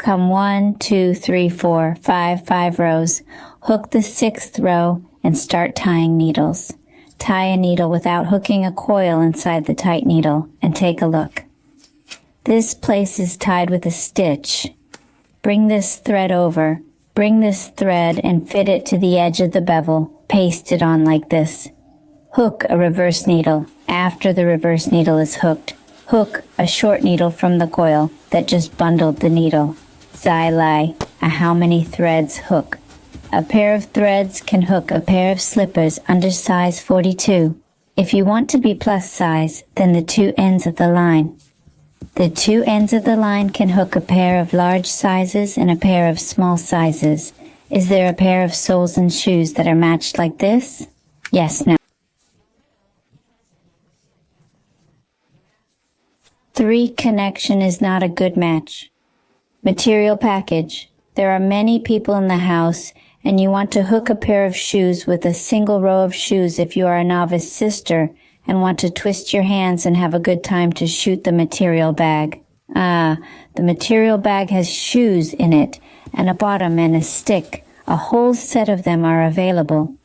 Come 1, 2, 3, 4, 5 rows. Hook the 6th row and start tying needles. Tie a needle without hooking a coil inside the tight needle and take a look. This place is tied with a stitch. Bring this thread over. Bring this thread and fit it to the edge of the bevel. Paste it on like this. Hook a reverse needle. After the reverse needle is hooked, hook a short needle from the coil that just bundled the needle. Zai a how many threads hook. A pair of threads can hook a pair of slippers under size 42. If you want to be plus size, then the two ends of the line. The two ends of the line can hook a pair of large sizes and a pair of small sizes. Is there a pair of soles and shoes that are matched like this? Yes, no. 3 connection is not a good match. Material package. There are many people in the house and you want to hook a pair of shoes with a single row of shoes if you are a novice sister and want to twist your hands and have a good time to shoot the material bag. The material bag has shoes in it and a bottom and a stick. A whole set of them are available.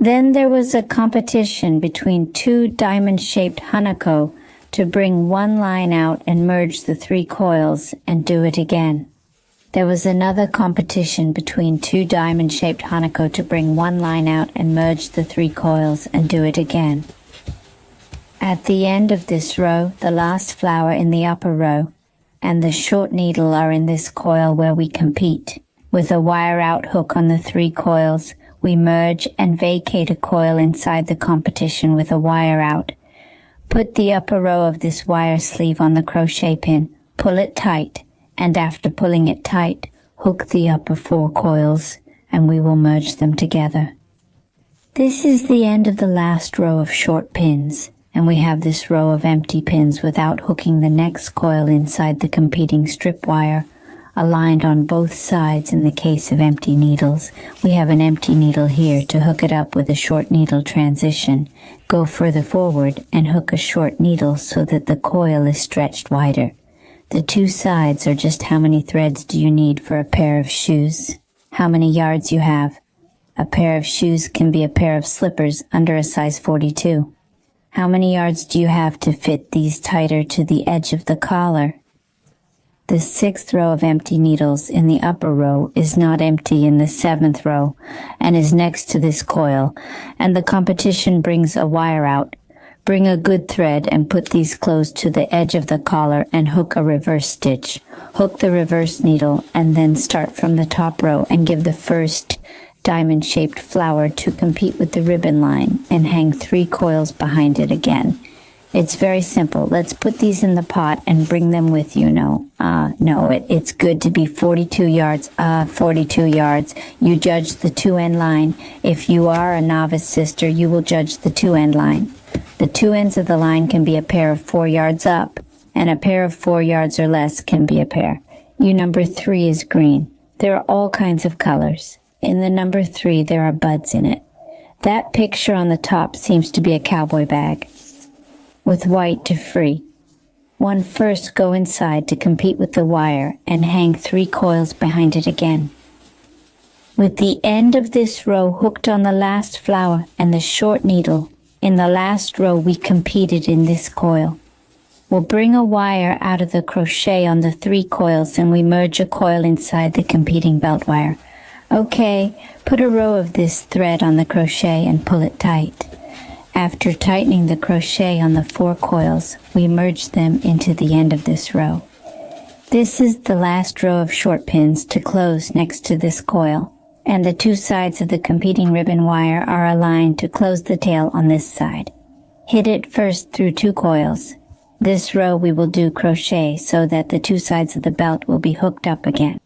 Then there was a competition between 2 diamond-shaped hanako to bring one line out and merge the 3 coils and do it again. There was another competition between 2 diamond-shaped hanako to bring one line out and merge the 3 coils and do it again. At the end of this row, the last flower in the upper row and the short needle are in this coil where we compete. With a wire out hook on the 3 coils, we merge and vacate a coil inside the competition with a wire out. Put the upper row of this wire sleeve on the crochet pin, pull it tight, and after pulling it tight, hook the upper 4 coils, and we will merge them together. This is the end of the last row of short pins, and we have this row of empty pins without hooking the next coil inside the competing strip wire, aligned on both sides in the case of empty needles. We have an empty needle here to hook it up with a short needle transition. Go further forward and hook a short needle so that the coil is stretched wider. The 2 sides are just how many threads do you need for a pair of shoes. How many yards you have. A pair of shoes can be a pair of slippers under a size 42. How many yards do you have to fit these tighter to the edge of the collar? The 6th row of empty needles in the upper row is not empty in the 7th row and is next to this coil, and the competition brings a wire out. Bring a good thread and put these close to the edge of the collar and hook a reverse stitch. Hook the reverse needle and then start from the top row and give the first diamond-shaped flower to compete with the ribbon line and hang 3 coils behind it again. It's very simple. Let's put these in the pot and bring them with you. It's good to be 42 yards. 42 yards. You judge the 2-end line. If you are a novice sister, you will judge the 2-end line. The 2 ends of the line can be a pair of 4 yards up, and a pair of 4 yards or less can be a pair. Number 3 is green. There are all kinds of colors. In the number 3, there are buds in it. That picture on the top seems to be a cowboy bag with white to free. One first go inside to compete with the wire and hang 3 coils behind it again. With the end of this row hooked on the last flower and the short needle, in the last row we competed in this coil. We'll bring a wire out of the crochet on the 3 coils and we merge a coil inside the competing belt wire. Okay, put a row of this thread on the crochet and pull it tight. After tightening the crochet on the 4 coils, we merge them into the end of this row. This is the last row of short pins to close next to this coil, and the 2 sides of the competing ribbon wire are aligned to close the tail on this side. Hit it first through 2 coils. This row we will do crochet so that the 2 sides of the belt will be hooked up again.